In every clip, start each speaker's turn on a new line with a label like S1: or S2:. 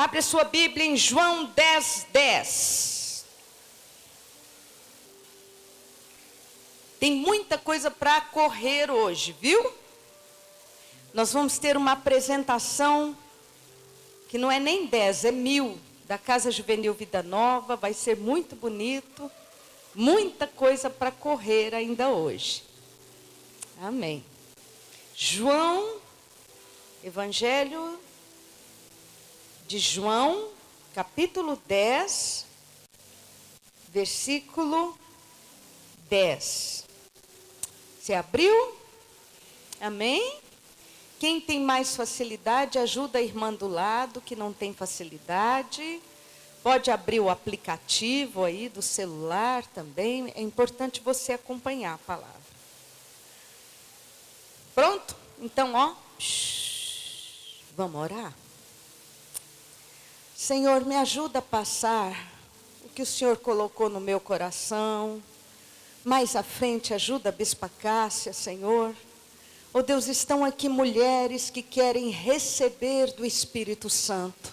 S1: Abre a sua Bíblia em João 10:10. Tem muita coisa para correr hoje, viu? Nós vamos ter uma apresentação que não é nem 10, é 1000, da Casa Juvenil Vida Nova. Vai ser muito bonito. Muita coisa para correr ainda hoje. Amém. João, Evangelho de João, capítulo 10, versículo 10. Você abriu? Amém? Quem tem mais facilidade, ajuda a irmã do lado, que não tem facilidade. Pode abrir o aplicativo aí do celular também. É importante você acompanhar a palavra. Pronto? Então, vamos orar? Senhor, me ajuda a passar o que o Senhor colocou no meu coração. Mais à frente, ajuda a Bispa Cássia, Senhor. Oh Deus, estão aqui mulheres que querem receber do Espírito Santo.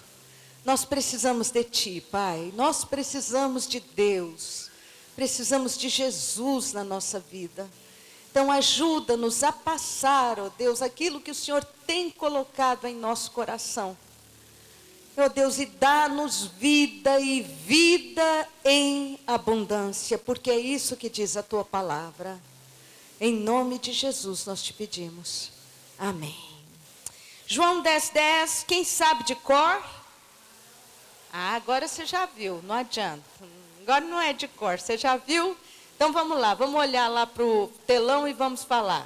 S1: Nós precisamos de Ti, Pai. Nós precisamos de Deus. Precisamos de Jesus na nossa vida. Então ajuda-nos a passar, ó Deus, aquilo que o Senhor tem colocado em nosso coração. Ó Deus, e dá-nos vida e vida em abundância, porque é isso que diz a Tua palavra. Em nome de Jesus nós te pedimos. Amém. João 10:10, quem sabe de cor? Agora você já viu, não adianta. Agora não é de cor, você já viu? Então vamos lá, vamos olhar lá para o telão e vamos falar.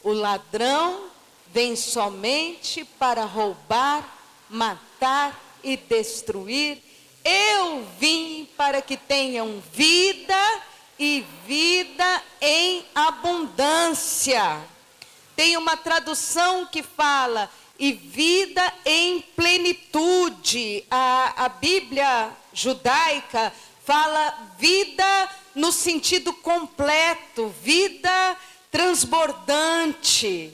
S1: O ladrão vem somente para roubar, matar e destruir. Eu vim para que tenham vida e vida em abundância. Tem uma tradução que fala, e vida em plenitude. A Bíblia judaica fala vida no sentido completo, vida transbordante.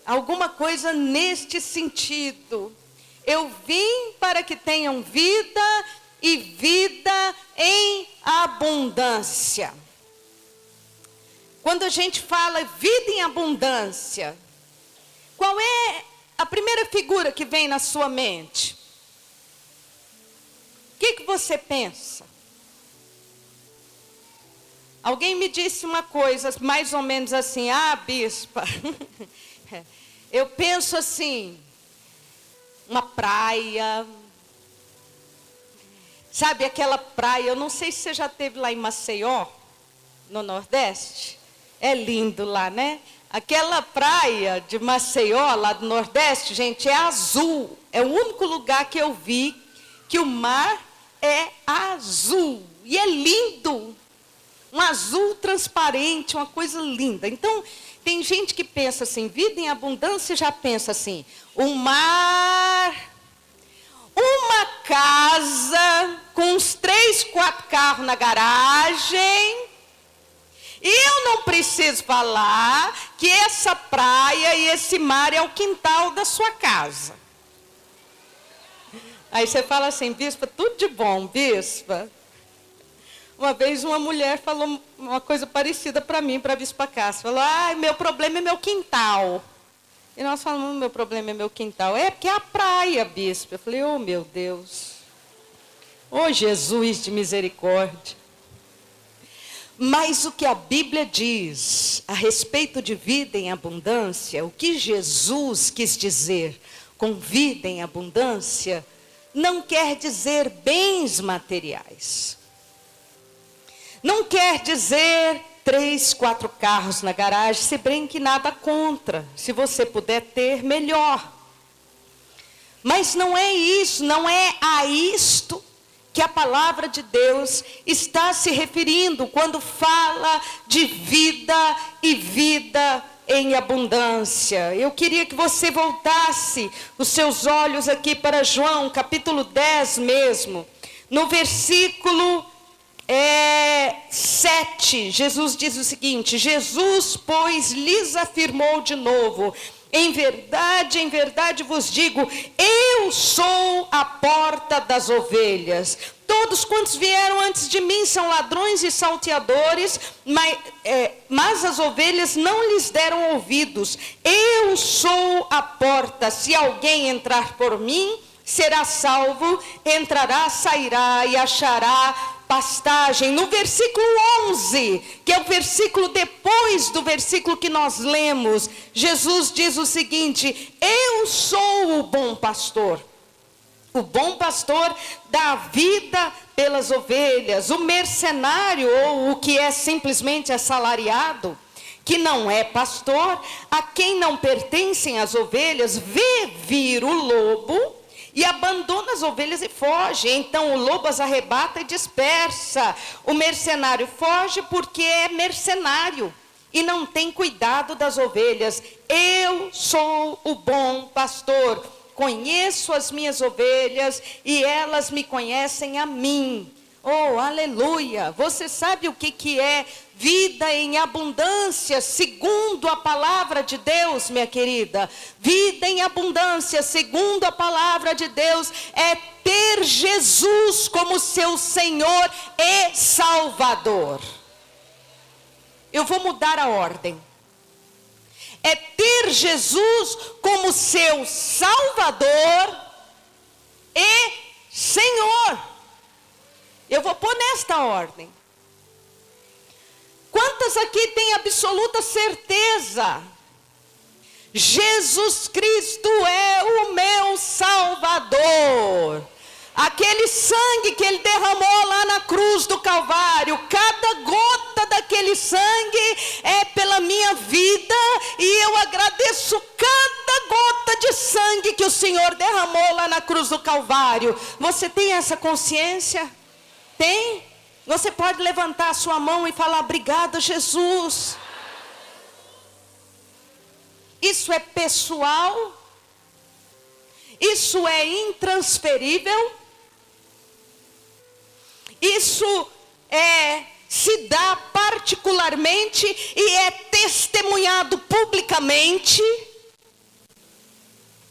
S1: Alguma coisa neste sentido. Eu vim para que tenham vida e vida em abundância. Quando a gente fala vida em abundância, qual é a primeira figura que vem na sua mente? O que você pensa? Alguém me disse uma coisa mais ou menos assim, bispa, eu penso assim, uma praia, sabe aquela praia, eu não sei se você já esteve lá em Maceió, no Nordeste, é lindo lá, né? Aquela praia de Maceió, lá do Nordeste, gente, é azul, é o único lugar que eu vi que o mar é azul, e é lindo, um azul transparente, uma coisa linda. Então, tem gente que pensa assim, vida em abundância, já pensa assim, um mar, uma casa com uns 3, 4 carros na garagem. E eu não preciso falar que essa praia e esse mar é o quintal da sua casa. Aí você fala assim, bispa, tudo de bom, bispa. Uma vez uma mulher falou uma coisa parecida para mim, para a Bispa Cássia. Falou, meu problema é meu quintal. E nós falamos, meu problema é meu quintal. É porque é a praia, bispa. Eu falei, meu Deus. Jesus de misericórdia. Mas o que a Bíblia diz a respeito de vida em abundância, o que Jesus quis dizer com vida em abundância, não quer dizer bens materiais. Não quer dizer 3, 4 carros na garagem, se bem que nada contra. Se você puder ter, melhor. Mas não é isso, não é a isto que a palavra de Deus está se referindo quando fala de vida e vida em abundância. Eu queria que você voltasse os seus olhos aqui para João, capítulo 10 mesmo, no versículo 7, Jesus diz o seguinte, Jesus, pois, lhes afirmou de novo, em verdade vos digo, eu sou a porta das ovelhas. Todos quantos vieram antes de mim são ladrões e salteadores, mas as ovelhas não lhes deram ouvidos. Eu sou a porta, se alguém entrar por mim, será salvo, entrará, sairá e achará pastagem. No versículo 11, que é o versículo depois do versículo que nós lemos, Jesus diz o seguinte: eu sou o bom pastor. O bom pastor dá a vida pelas ovelhas. O mercenário, ou o que é simplesmente assalariado, que não é pastor, a quem não pertencem as ovelhas, vê vir o lobo e abandona as ovelhas e foge. Então o lobo as arrebata e dispersa. O mercenário foge porque é mercenário e não tem cuidado das ovelhas. Eu sou o bom pastor. Conheço as minhas ovelhas e elas me conhecem a mim. Oh, aleluia! Você sabe o que é vida em abundância, segundo a palavra de Deus, minha querida? Vida em abundância, segundo a palavra de Deus, é ter Jesus como seu Senhor e Salvador. Eu vou mudar a ordem. É ter Jesus como seu Salvador e Senhor. Eu vou pôr nesta ordem. Quantas aqui têm absoluta certeza? Jesus Cristo é o meu Salvador. Aquele sangue que Ele derramou lá na cruz do Calvário, cada gota daquele sangue é pela minha vida, e eu agradeço cada gota de sangue que o Senhor derramou lá na cruz do Calvário. Você tem essa consciência? Tem? Você pode levantar a sua mão e falar: obrigada, Jesus. Isso é pessoal? Isso é intransferível? Isso se dá particularmente e é testemunhado publicamente?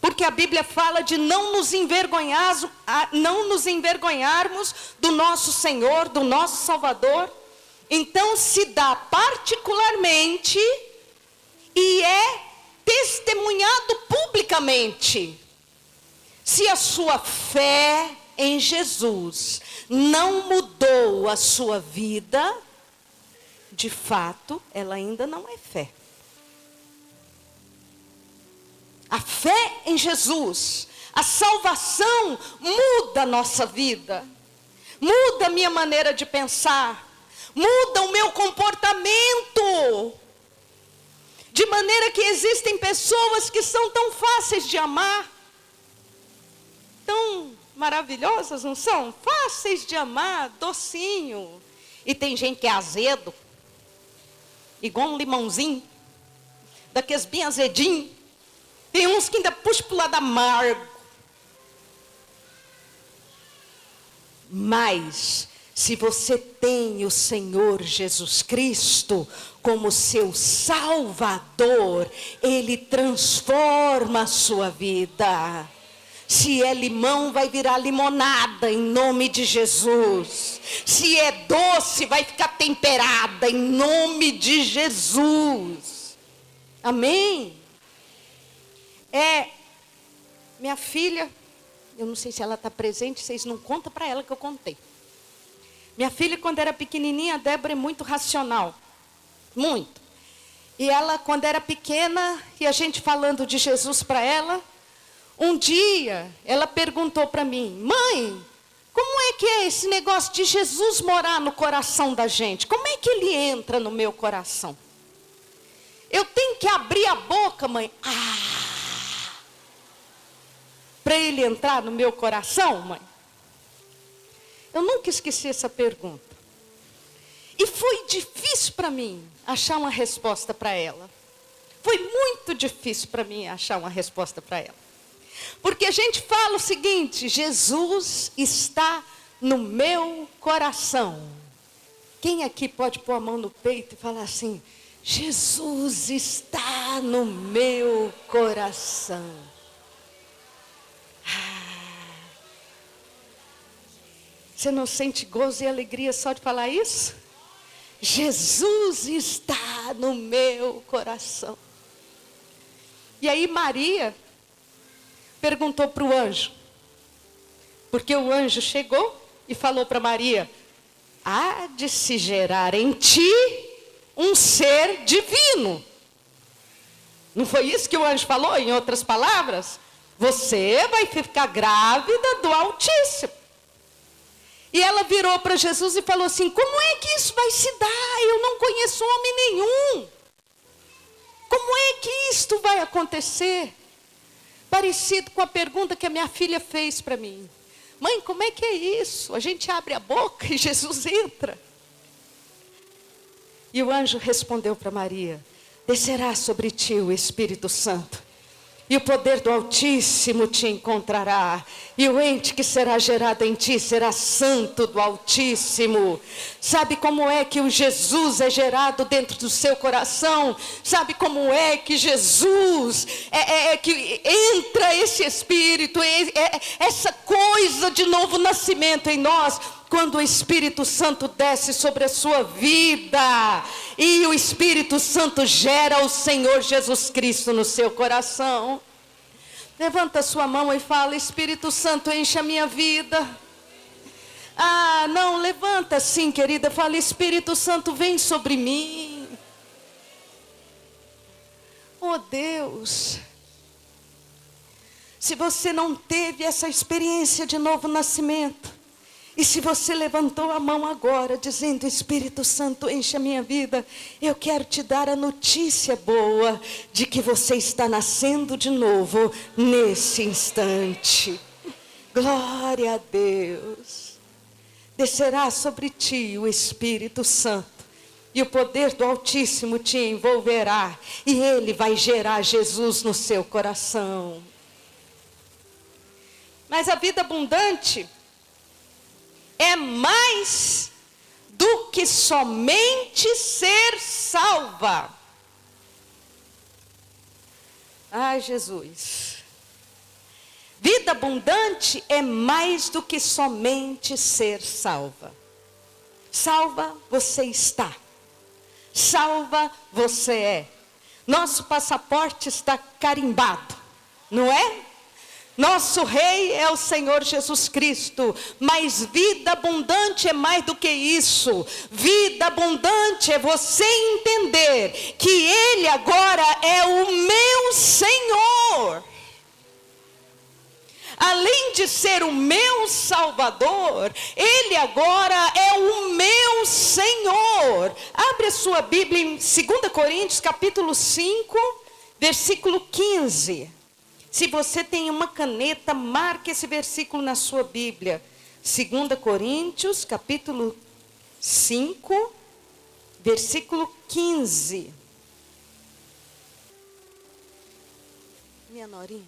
S1: Porque a Bíblia fala de não nos envergonharmos do nosso Senhor, do nosso Salvador. Então se dá particularmente e é testemunhado publicamente. Se a sua fé em Jesus não mudou a sua vida, de fato, ela ainda não é fé. A fé em Jesus, a salvação muda a nossa vida, muda a minha maneira de pensar, muda o meu comportamento. De maneira que existem pessoas que são tão fáceis de amar, tão maravilhosas, não são? Fáceis de amar, docinho. E tem gente que é azedo, igual um limãozinho, daqueles bem azedinhos. Tem uns que ainda puxam para o lado amargo. Mas, se você tem o Senhor Jesus Cristo como seu Salvador, Ele transforma a sua vida. Se é limão, vai virar limonada, em nome de Jesus. Se é doce, vai ficar temperada, em nome de Jesus. Amém? Minha filha, eu não sei se ela está presente, vocês não contam para ela que eu contei. Minha filha, quando era pequenininha, a Débora é muito racional. Muito. E ela, quando era pequena, e a gente falando de Jesus para ela, um dia, ela perguntou para mim: mãe, como é que é esse negócio de Jesus morar no coração da gente? Como é que Ele entra no meu coração? Eu tenho que abrir a boca, mãe, para Ele entrar no meu coração, mãe? Eu nunca esqueci essa pergunta. E foi difícil para mim achar uma resposta para ela. Foi muito difícil para mim achar uma resposta para ela. Porque a gente fala o seguinte: Jesus está no meu coração. Quem aqui pode pôr a mão no peito e falar assim: Jesus está no meu coração. Você não sente gozo e alegria só de falar isso? Jesus está no meu coração. E aí Maria perguntou para o anjo, porque o anjo chegou e falou para Maria: há de se gerar em ti um ser divino. Não foi isso que o anjo falou? Em outras palavras, você vai ficar grávida do Altíssimo. E ela virou para Jesus e falou assim: como é que isso vai se dar? Eu não conheço homem nenhum. Como é que isto vai acontecer? Parecido com a pergunta que a minha filha fez para mim. Mãe, como é que é isso? A gente abre a boca e Jesus entra. E o anjo respondeu para Maria: descerá sobre ti o Espírito Santo, e o poder do Altíssimo te encontrará, e o ente que será gerado em ti será santo do Altíssimo. Sabe como é que o Jesus é gerado dentro do seu coração? Sabe como é que Jesus que entra esse Espírito, essa coisa de novo nascimento em nós? Quando o Espírito Santo desce sobre a sua vida, e o Espírito Santo gera o Senhor Jesus Cristo no seu coração. Levanta a sua mão e fala: Espírito Santo, enche a minha vida. Ah, não, levanta sim, querida, fala: Espírito Santo, vem sobre mim. Oh Deus, se você não teve essa experiência de novo nascimento, e se você levantou a mão agora, dizendo: Espírito Santo, enche a minha vida, eu quero te dar a notícia boa, de que você está nascendo de novo, nesse instante. Glória a Deus. Descerá sobre ti o Espírito Santo, e o poder do Altíssimo te envolverá, e Ele vai gerar Jesus no seu coração. Mas a vida abundante é mais do que somente ser salva. Ai, Jesus. Vida abundante é mais do que somente ser salva. Salva você está. Salva você é. Nosso passaporte está carimbado, não é? Nosso rei é o Senhor Jesus Cristo, mas vida abundante é mais do que isso. Vida abundante é você entender que Ele agora é o meu Senhor. Além de ser o meu Salvador, Ele agora é o meu Senhor. Abre a sua Bíblia em 2 Coríntios capítulo 5, versículo 15. Se você tem uma caneta, marque esse versículo na sua Bíblia. 2 Coríntios, capítulo 5, versículo 15. Minha norinha.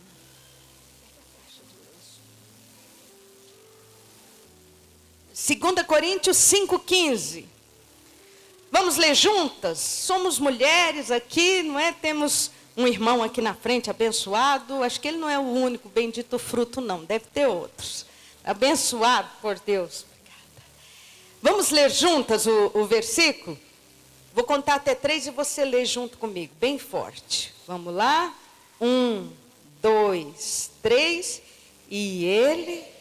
S1: 2 Coríntios 5,15. Vamos ler juntas? Somos mulheres aqui, não é? Temos um irmão aqui na frente abençoado. Acho que ele não é o único bendito fruto, não. Deve ter outros. Abençoado por Deus. Obrigada. Vamos ler juntas o versículo? Vou contar até 3 e você lê junto comigo, bem forte. Vamos lá? 1, 2, 3. E ele...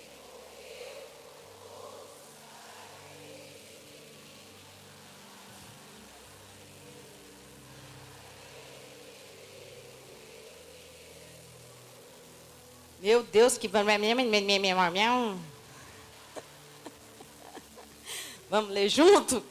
S1: Meu Deus, que... Vamos ler junto?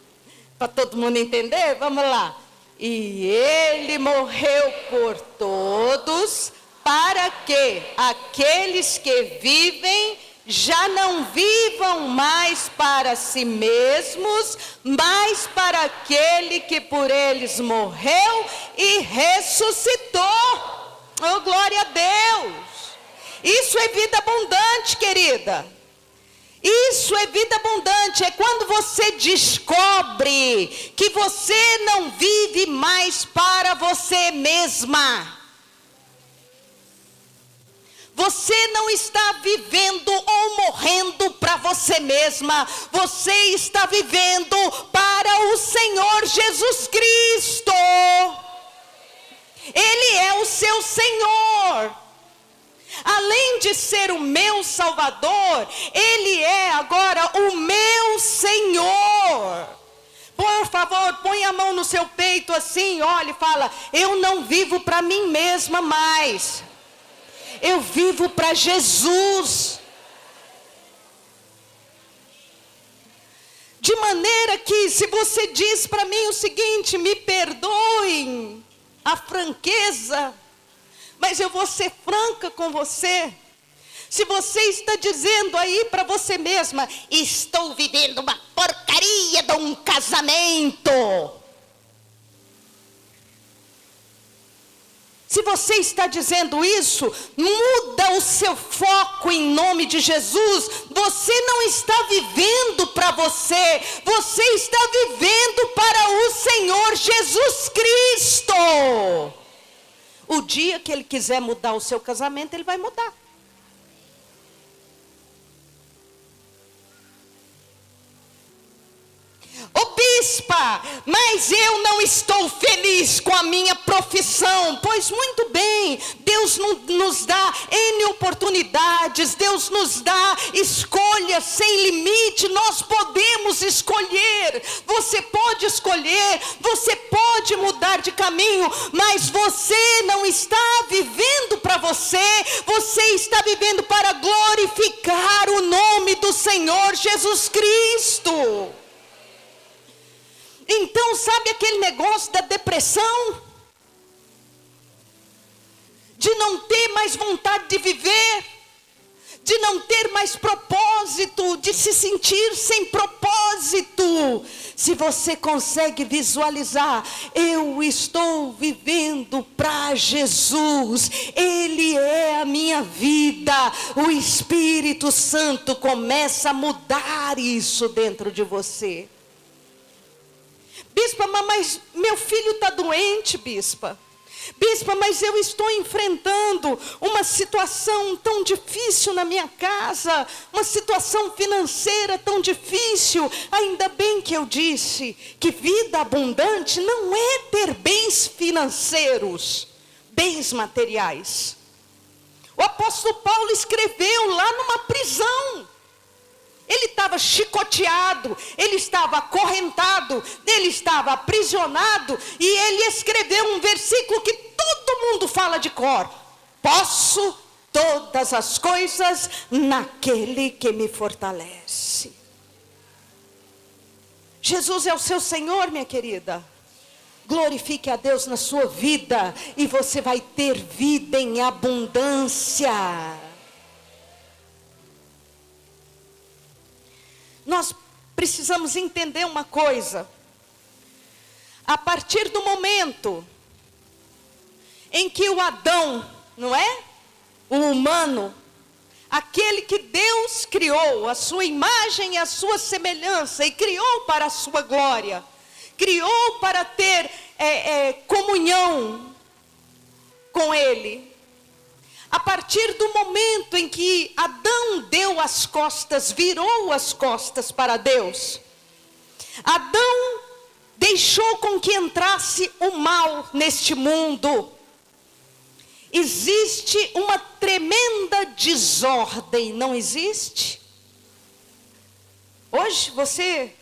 S1: Para todo mundo entender? Vamos lá. E ele morreu por todos, para que aqueles que vivem já não vivam mais para si mesmos, mas para aquele que por eles morreu e ressuscitou. Oh, glória a Deus! Isso é vida abundante, querida. Isso é vida abundante, é quando você descobre que você não vive mais para você mesma. Você não está vivendo ou morrendo para você mesma. Você está vivendo para o Senhor Jesus Cristo. Ele é o seu Senhor. Além de ser o meu Salvador, Ele é agora o meu Senhor. Por favor, põe a mão no seu peito assim, olha e fala: eu não vivo para mim mesma mais. Eu vivo para Jesus. De maneira que, se você diz para mim o seguinte, me perdoem a franqueza, mas eu vou ser franca com você. Se você está dizendo aí para você mesma, estou vivendo uma porcaria de um casamento. Se você está dizendo isso, muda o seu foco em nome de Jesus. Você não está vivendo para você, você está vivendo para o Senhor Jesus Cristo. O dia que Ele quiser mudar o seu casamento, Ele vai mudar. Ô bispa, mas eu não estou feliz com a minha profissão. Pois muito bem, Deus nos dá N oportunidades, Deus nos dá escolhas sem limite, nós podemos escolher. Você pode escolher, você pode mudar de caminho, mas você não está vivendo para você, você está vivendo para glorificar o nome do Senhor Jesus Cristo. Então, sabe aquele negócio da depressão? De não ter mais vontade de viver, de não ter mais propósito, de se sentir sem propósito. Se você consegue visualizar, eu estou vivendo para Jesus, Ele é a minha vida, o Espírito Santo começa a mudar isso dentro de você. Bispa, mas meu filho está doente, bispa. Bispa, mas eu estou enfrentando uma situação tão difícil na minha casa, uma situação financeira tão difícil. Ainda bem que eu disse que vida abundante não é ter bens financeiros, bens materiais. O apóstolo Paulo escreveu lá numa prisão. Ele estava chicoteado, ele estava acorrentado, ele estava aprisionado, e ele escreveu um versículo que todo mundo fala de cor: posso todas as coisas naquele que me fortalece. Jesus é o seu Senhor, minha querida. Glorifique a Deus na sua vida, e você vai ter vida em abundância. Nós precisamos entender uma coisa. A partir do momento em que o Adão, não é? O humano, aquele que Deus criou, a sua imagem e a sua semelhança, e criou para a sua glória, criou para ter comunhão com Ele. A partir do momento em que Adão deu as costas, virou as costas para Deus, Adão deixou com que entrasse o mal neste mundo. Existe uma tremenda desordem, não existe? Hoje você,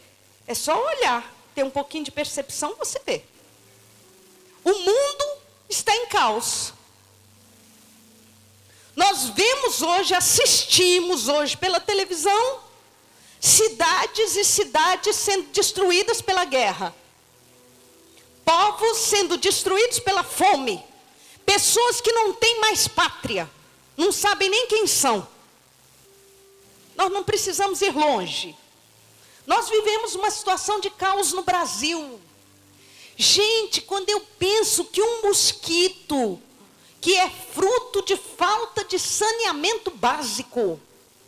S1: é só olhar, ter um pouquinho de percepção, você vê. O mundo está em caos. Nós vemos hoje, assistimos hoje pela televisão, cidades e cidades sendo destruídas pela guerra. Povos sendo destruídos pela fome. Pessoas que não têm mais pátria, não sabem nem quem são. Nós não precisamos ir longe. Nós vivemos uma situação de caos no Brasil. Gente, quando eu penso que um mosquito, que é fruto de falta de saneamento básico,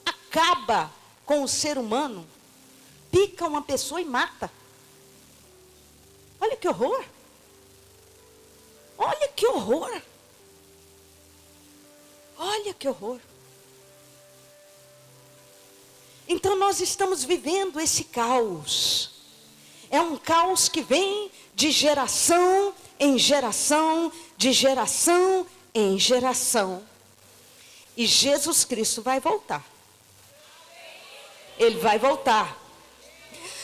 S1: acaba com o ser humano, pica uma pessoa e mata. Olha que horror. Olha que horror. Olha que horror. Então nós estamos vivendo esse caos. É um caos que vem de geração em geração, de geração em geração. E Jesus Cristo vai voltar. Ele vai voltar.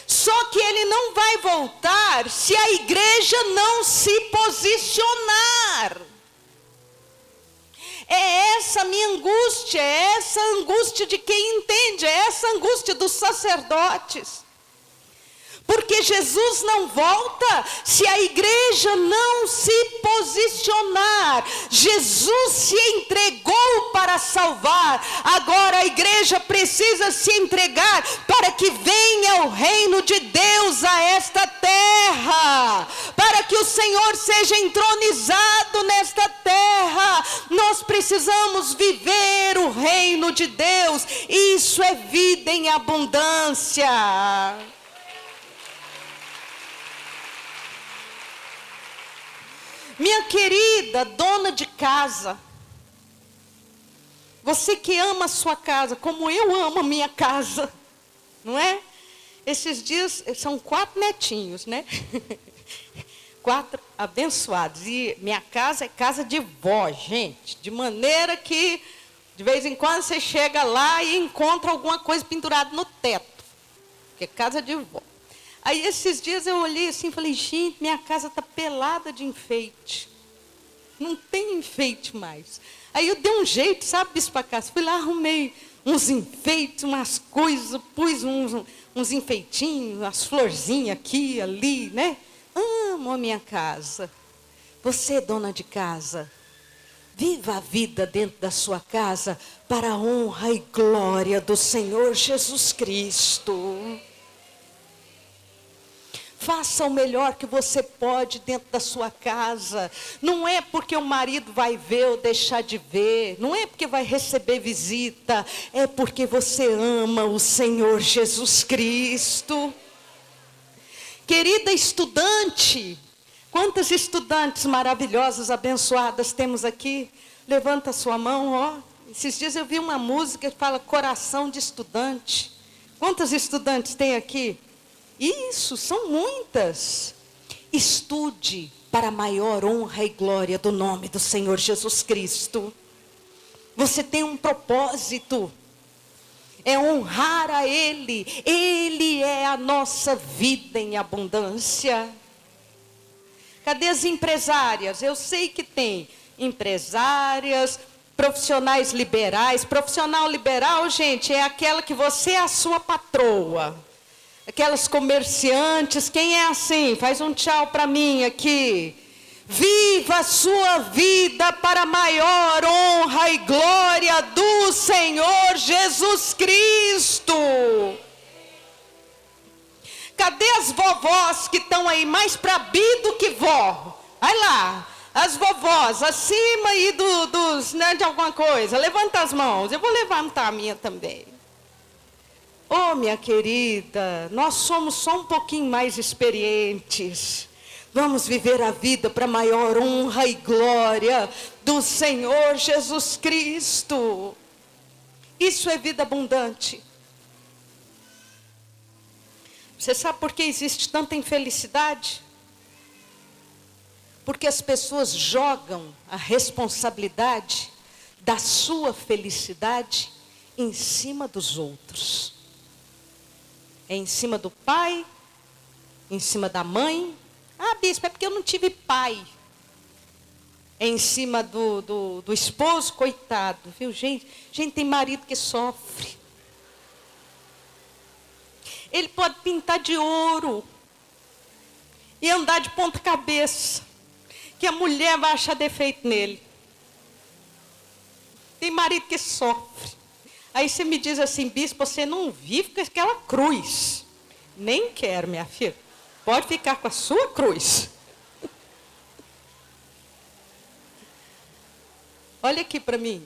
S1: Só que ele não vai voltar se a igreja não se posicionar. É essa minha angústia, é essa angústia de quem entende, é essa angústia dos sacerdotes. Porque Jesus não volta se a igreja não se posicionar. Jesus se entregou para salvar. Agora a igreja precisa se entregar para que venha o reino de Deus a esta terra. Para que o Senhor seja entronizado nesta terra. Nós precisamos viver o reino de Deus. Isso é vida em abundância. Minha querida dona de casa, você que ama a sua casa, como eu amo a minha casa, não é? Esses dias, são 4 netinhos, né? 4 abençoados, e minha casa é casa de vó, gente, de maneira que, de vez em quando, você chega lá e encontra alguma coisa pendurada no teto, porque é casa de vó. Aí esses dias eu olhei assim e falei, gente, minha casa está pelada de enfeite. Não tem enfeite mais. Aí eu dei um jeito, sabe, Bispa Cássia? Fui lá, arrumei uns enfeites, umas coisas, pus uns enfeitinhos, umas florzinhas aqui e ali, né? Amo a minha casa. Você, dona de casa, viva a vida dentro da sua casa para a honra e glória do Senhor Jesus Cristo. Faça o melhor que você pode dentro da sua casa. Não é porque o marido vai ver ou deixar de ver. Não é porque vai receber visita. É porque você ama o Senhor Jesus Cristo. Querida estudante, quantas estudantes maravilhosas, abençoadas temos aqui? Levanta a sua mão, ó. Esses dias eu vi uma música que fala coração de estudante. Quantas estudantes tem aqui? Isso, são muitas. Estude para a maior honra e glória do nome do Senhor Jesus Cristo. Você tem um propósito. É honrar a Ele. Ele é a nossa vida em abundância. Cadê as empresárias? Eu sei que tem empresárias, profissionais liberais. Profissional liberal, gente, é aquela que você é a sua patroa. Aquelas comerciantes, quem é assim? Faz um tchau para mim aqui. Viva a sua vida para a maior honra e glória do Senhor Jesus Cristo. Cadê as vovós que estão aí mais para bi do que vó? Vai lá, as vovós acima aí dos, né, de alguma coisa. Levanta as mãos, eu vou levantar a minha também. Oh, minha querida, nós somos só um pouquinho mais experientes. Vamos viver a vida para a maior honra e glória do Senhor Jesus Cristo. Isso é vida abundante. Você sabe por que existe tanta infelicidade? Porque as pessoas jogam a responsabilidade da sua felicidade em cima dos outros. É em cima do pai, em cima da mãe. Ah, bispo, é porque eu não tive pai. É em cima do esposo, coitado, viu, gente? Gente, tem marido que sofre. Ele pode pintar de ouro e andar de ponta cabeça, que a mulher vai achar defeito nele. Tem marido que sofre. Aí você me diz assim, bispo, você não vive com aquela cruz. Nem quero, minha filha. Pode ficar com a sua cruz. Olha aqui para mim.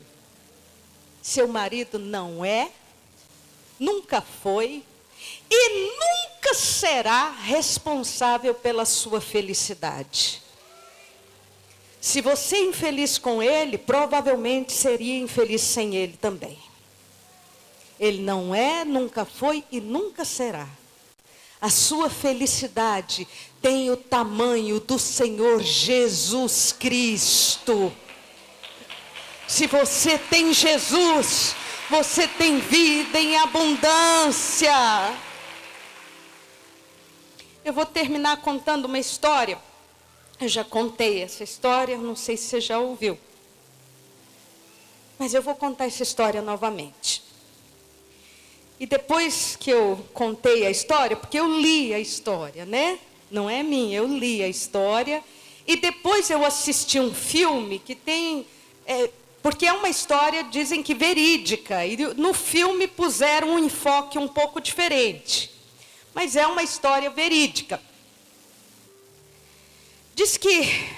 S1: Seu marido não é nunca foi e nunca será responsável pela sua felicidade. Se você é infeliz com ele, provavelmente seria infeliz sem ele também. Ele não é, nunca foi e nunca será. A sua felicidade tem o tamanho do Senhor Jesus Cristo. Se você tem Jesus, você tem vida em abundância. Eu vou terminar contando uma história. Eu já contei essa história, não sei se você já ouviu. Mas eu vou contar essa história novamente. E depois que eu contei a história, porque eu li a história, né? Não é minha, eu li a história. E depois eu assisti um filme que tem... porque é uma história, dizem que verídica. E no filme puseram um enfoque um pouco diferente. Mas é uma história verídica. Diz que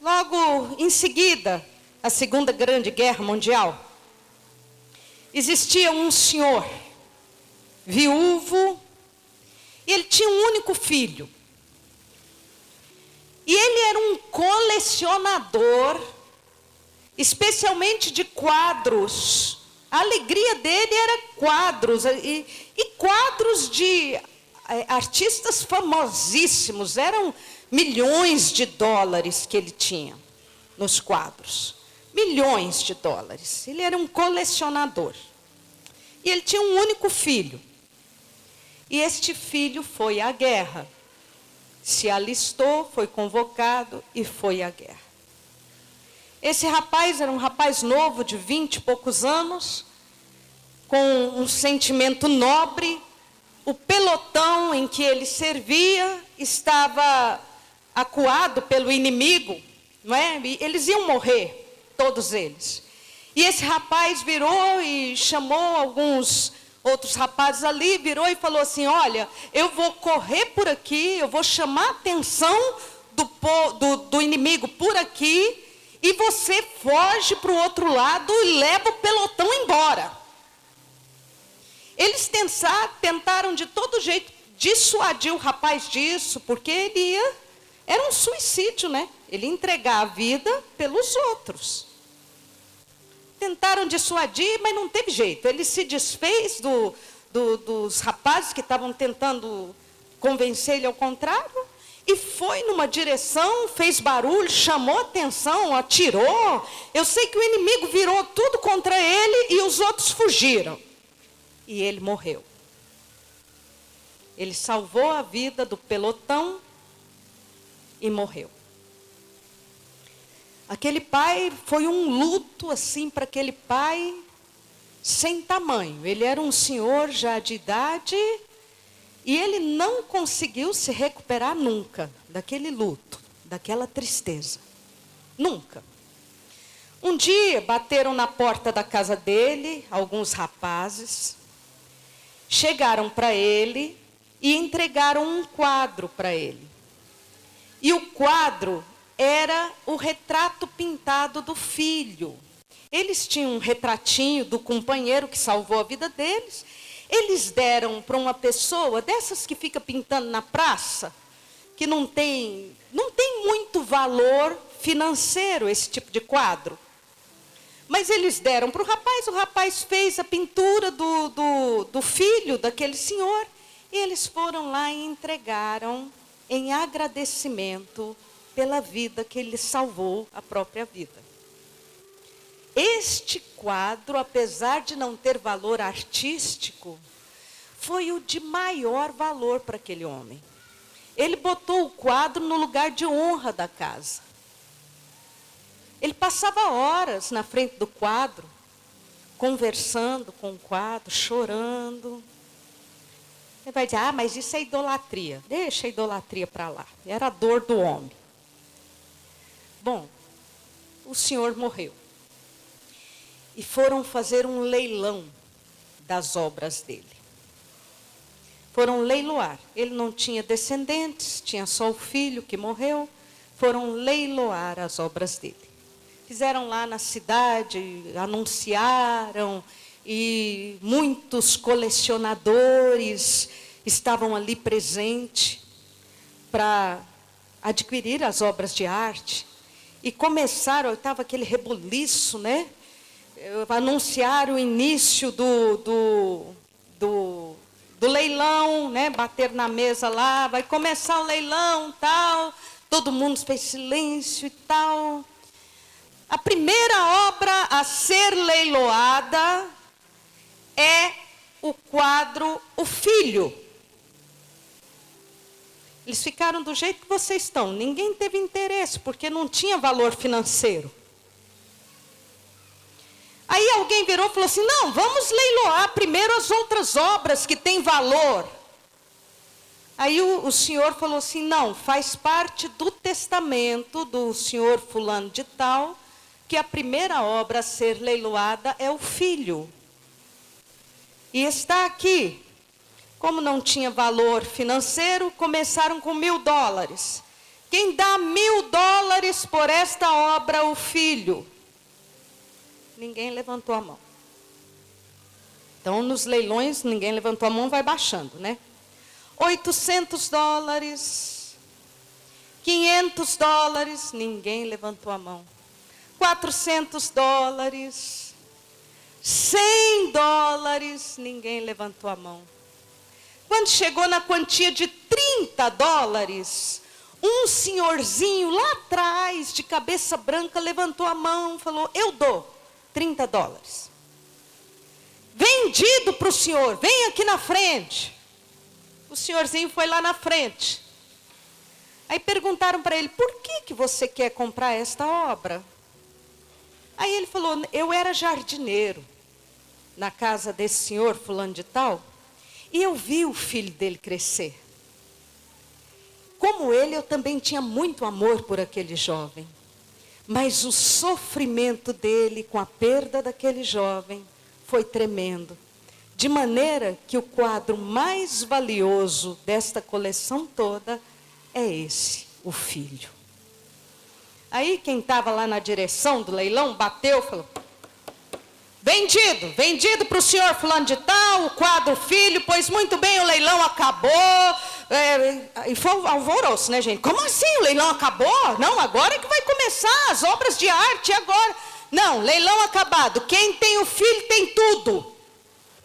S1: logo em seguida, a Segunda Grande Guerra Mundial, existia um senhor, viúvo, e ele tinha um único filho. E ele era um colecionador, especialmente de quadros. A alegria dele era quadros, e quadros de artistas famosíssimos. Eram milhões de dólares que ele tinha nos quadros. Milhões de dólares. Ele era um colecionador. E ele tinha um único filho. E este filho foi à guerra. Se alistou, foi convocado e foi à guerra. Esse rapaz era um rapaz novo, de 20 e poucos anos, com um sentimento nobre. O pelotão em que ele servia estava acuado pelo inimigo, não é? E eles iam morrer. Todos eles. E esse rapaz virou e chamou alguns outros rapazes ali, virou e falou assim: olha, eu vou correr por aqui, eu vou chamar a atenção do inimigo por aqui, e você foge para o outro lado e leva o pelotão embora. Eles tentaram de todo jeito dissuadir o rapaz disso, porque ele era um suicídio, né? Ele entregar a vida pelos outros. Tentaram dissuadir, mas não teve jeito. Ele se desfez dos rapazes que estavam tentando convencer ele ao contrário, e foi numa direção, fez barulho, chamou atenção, atirou. Eu sei que o inimigo virou tudo contra ele e os outros fugiram. E ele morreu. Ele salvou a vida do pelotão e morreu. Aquele pai, foi um luto assim para aquele pai sem tamanho. Ele era um senhor já de idade e ele não conseguiu se recuperar nunca daquele luto, daquela tristeza. Nunca. Um dia bateram na porta da casa dele, alguns rapazes, chegaram para ele e entregaram um quadro para ele. E o quadro era o retrato pintado do filho. Eles tinham um retratinho do companheiro que salvou a vida deles. Eles deram para uma pessoa dessas que fica pintando na praça, que não tem muito valor financeiro esse tipo de quadro. Mas eles deram para o rapaz fez a pintura do filho daquele senhor, e eles foram lá e entregaram em agradecimento pela vida que ele salvou, a própria vida. Este quadro, apesar de não ter valor artístico, foi o de maior valor para aquele homem. Ele botou o quadro no lugar de honra da casa. Ele passava horas na frente do quadro, conversando com o quadro, chorando. Ele vai dizer: mas isso é idolatria. Deixa a idolatria para lá. Era a dor do homem. Bom, o senhor morreu. E foram fazer um leilão das obras dele. Foram leiloar. Ele não tinha descendentes, tinha só o filho que morreu. Foram leiloar as obras dele. Fizeram lá na cidade, anunciaram, e muitos colecionadores estavam ali presentes para adquirir as obras de arte. E começaram, estava aquele rebuliço, né? Anunciaram o início do leilão, né? Bater na mesa lá, vai começar o leilão, tal. Todo mundo fez silêncio e tal. A primeira obra a ser leiloada é o quadro O Filho. Eles ficaram do jeito que vocês estão. Ninguém teve interesse, porque não tinha valor financeiro. Aí alguém virou e falou assim, não, vamos leiloar primeiro as outras obras que têm valor. Aí o senhor falou assim, não, faz parte do testamento do senhor fulano de tal, que a primeira obra a ser leiloada é o filho. E está aqui. Como não tinha valor financeiro, começaram com $1.000. Quem dá $1.000 por esta obra, o filho? Ninguém levantou a mão. Então, nos leilões, ninguém levantou a mão, vai baixando, né? $800, $500, ninguém levantou a mão. $400, $100, ninguém levantou a mão. Quando chegou na quantia de $30, um senhorzinho lá atrás, de cabeça branca, levantou a mão e falou, eu dou $30. Vendido para o senhor, vem aqui na frente. O senhorzinho foi lá na frente. Aí perguntaram para ele, por que você quer comprar esta obra? Aí ele falou, eu era jardineiro na casa desse senhor fulano de tal, e eu vi o filho dele crescer. Como ele, eu também tinha muito amor por aquele jovem. Mas o sofrimento dele com a perda daquele jovem foi tremendo. De maneira que o quadro mais valioso desta coleção toda é esse, o filho. Aí quem estava lá na direção do leilão bateu e falou, vendido para o senhor fulano de tal, o quadro filho, pois muito bem, o leilão acabou. E foi um alvoroço, né, gente? Como assim o leilão acabou? Não, agora é que vai começar as obras de arte, agora. Não, leilão acabado. Quem tem o filho tem tudo.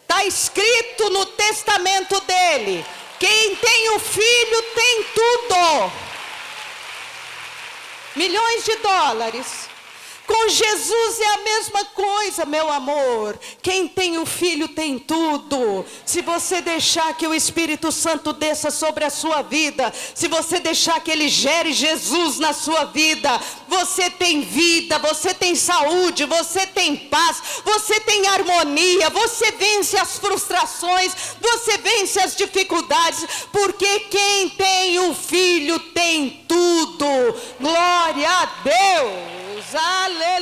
S1: Está escrito no testamento dele. Quem tem o filho tem tudo. $milhões. Com Jesus é a mesma coisa, meu amor. Quem tem o filho tem tudo. Se você deixar que o Espírito Santo desça sobre a sua vida, se você deixar que ele gere Jesus na sua vida, você tem vida, você tem saúde, você tem paz, você tem harmonia, você vence as frustrações, você vence as dificuldades, porque quem tem o filho tem tudo. Glória a Deus. Aleluia.